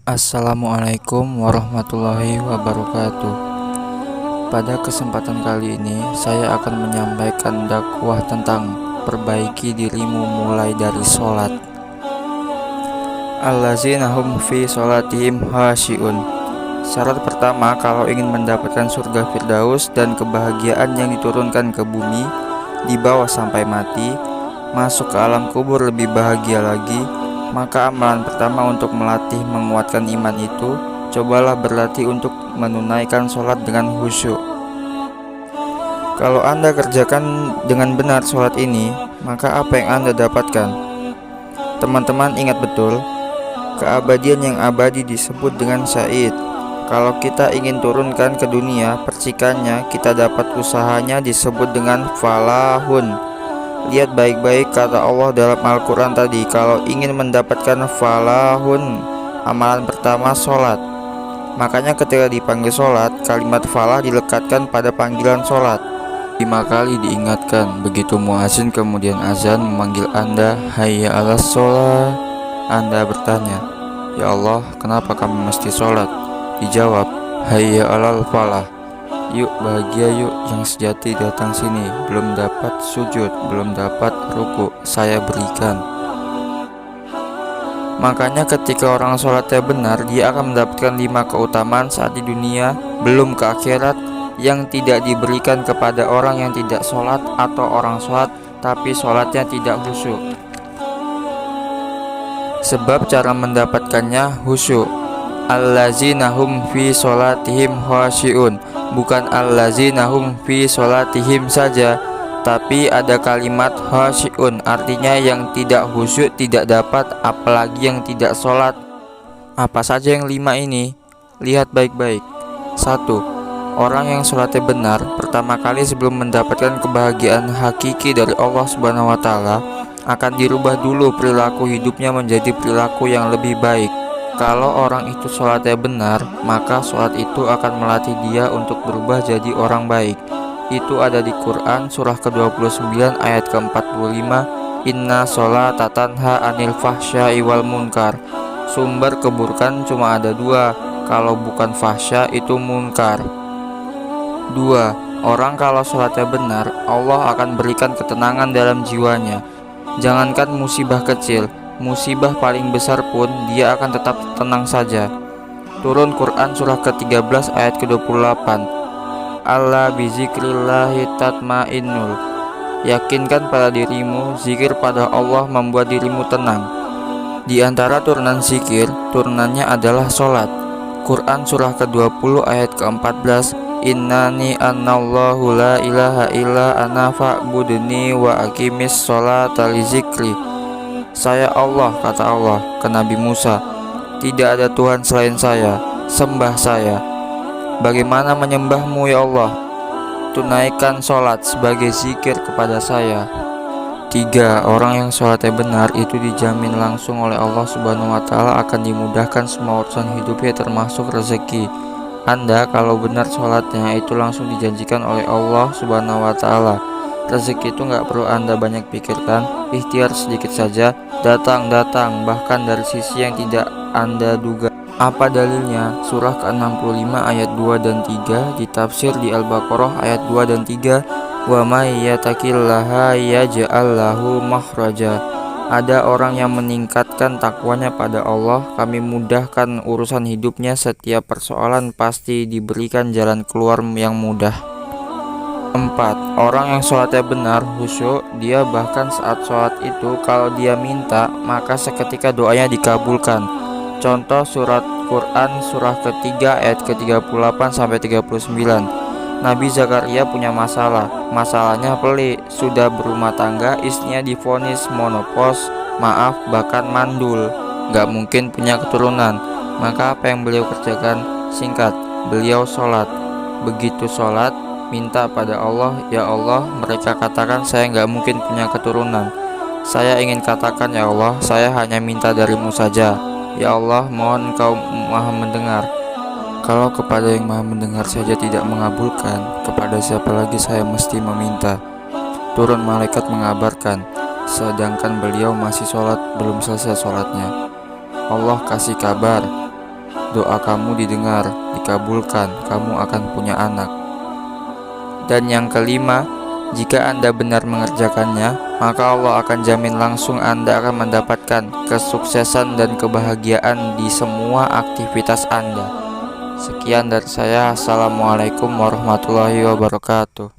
Assalamualaikum warahmatullahi wabarakatuh. Pada kesempatan kali ini saya akan menyampaikan dakwah tentang perbaiki dirimu mulai dari sholat. Allazina hum fi sholatihim khashi'un. Syarat pertama kalau ingin mendapatkan surga Firdaus dan kebahagiaan yang diturunkan ke bumi, dibawa sampai mati, masuk ke alam kubur lebih bahagia lagi, maka amalan pertama untuk melatih menguatkan iman itu, cobalah berlatih untuk menunaikan sholat dengan khusyuk. Kalau Anda kerjakan dengan benar sholat ini, maka apa yang Anda dapatkan? Teman-teman ingat betul, keabadian yang abadi disebut dengan syahid. Kalau kita ingin turunkan ke dunia, percikannya kita dapat usahanya disebut dengan falahun. Lihat baik-baik kata Allah dalam Al-Quran tadi, kalau ingin mendapatkan falahun, amalan pertama sholat. Makanya ketika dipanggil sholat, kalimat falah dilekatkan pada panggilan sholat. 5 kali diingatkan. Begitu muazin kemudian azan memanggil Anda, hayya alas sholat, Anda bertanya, ya Allah, kenapa kami mesti sholat? Dijawab, hayya alal falah, yuk bahagia yuk, yang sejati datang sini. Belum dapat sujud, belum dapat ruku, saya berikan. Makanya ketika orang sholatnya benar, dia akan mendapatkan 5 keutamaan saat di dunia, belum ke akhirat, yang tidak diberikan kepada orang yang tidak sholat atau orang sholat tapi sholatnya tidak khusyuk. Sebab cara mendapatkannya khusyuk. Allazina hum fi sholatihim khashi'un, bukan allazina hum fi sholatihim saja, tapi ada kalimat khashi'un, artinya yang tidak khusyuk, tidak dapat, apalagi yang tidak sholat. Apa saja yang 5 ini? Lihat baik-baik. 1. Orang yang sholatnya benar, pertama kali sebelum mendapatkan kebahagiaan hakiki dari Allah Subhanahu wa Ta'ala, akan dirubah dulu perilaku hidupnya menjadi perilaku yang lebih baik. Kalau orang itu sholatnya benar, maka sholat itu akan melatih dia untuk berubah jadi orang baik. Itu ada di Quran surah ke-29 ayat ke-45, Inna sholata tanha anil fahsya'i wal munkar. Sumber keburukan cuma ada 2, kalau bukan fahsya itu munkar. 2. Orang kalau sholatnya benar, Allah akan berikan ketenangan dalam jiwanya. Jangankan musibah kecil, musibah paling besar pun dia akan tetap tenang saja. Turun Quran surah ke-13 ayat ke-28, Alla bizikrillahi tatmainnul. Yakinkan pada dirimu, zikir pada Allah membuat dirimu tenang. Di antara turunan zikir, turunannya adalah sholat. Quran surah ke-20 ayat ke-14, Innani annallahu la ilaha illa ana fa'budni wa aqimis sholata li zikri. Saya Allah, kata Allah ke Nabi Musa, tidak ada Tuhan selain saya, sembah saya. Bagaimana menyembahmu ya Allah? Tunaikan sholat sebagai zikir kepada saya. 3. Orang yang sholatnya benar itu dijamin langsung oleh Allah Subhanahu wa Ta'ala akan dimudahkan semua urusan hidupnya termasuk rezeki. Anda kalau benar sholatnya itu langsung dijanjikan oleh Allah Subhanahu wa Ta'ala. Rezeki itu nggak perlu Anda banyak pikirkan, ikhtiar sedikit saja, datang, bahkan dari sisi yang tidak Anda duga. Apa dalilnya? Surah ke-65 ayat 2 dan 3 ditafsir di Al-Baqarah ayat 2 dan 3, wa may yattaqillaha yaj'al lahu makhraja. Ada orang yang meningkatkan takwanya pada Allah, kami mudahkan urusan hidupnya, setiap persoalan pasti diberikan jalan keluar yang mudah. 4. Orang yang sholatnya benar, khusyuk, dia bahkan saat sholat itu kalau dia minta, maka seketika doanya dikabulkan. Contoh surat Quran surah ketiga ayat ke-38 sampai 39. Nabi Zakaria punya masalah. Masalahnya pelik, sudah berumah tangga, istrinya divonis monopos, bahkan mandul, gak mungkin punya keturunan. Maka apa yang beliau kerjakan? Singkat, beliau sholat. Begitu sholat, minta pada Allah, ya Allah, mereka katakan saya gak mungkin punya keturunan. Saya ingin katakan, ya Allah, saya hanya minta darimu saja. Ya Allah, mohon Engkau maha mendengar. Kalau kepada yang maha mendengar saja tidak mengabulkan, kepada siapa lagi saya mesti meminta? Turun malaikat mengabarkan, sedangkan beliau masih sholat, belum selesai sholatnya. Allah kasih kabar, doa kamu didengar, dikabulkan, kamu akan punya anak. Dan yang kelima, jika Anda benar mengerjakannya, maka Allah akan jamin langsung Anda akan mendapatkan kesuksesan dan kebahagiaan di semua aktivitas Anda. Sekian dari saya. Assalamualaikum warahmatullahi wabarakatuh.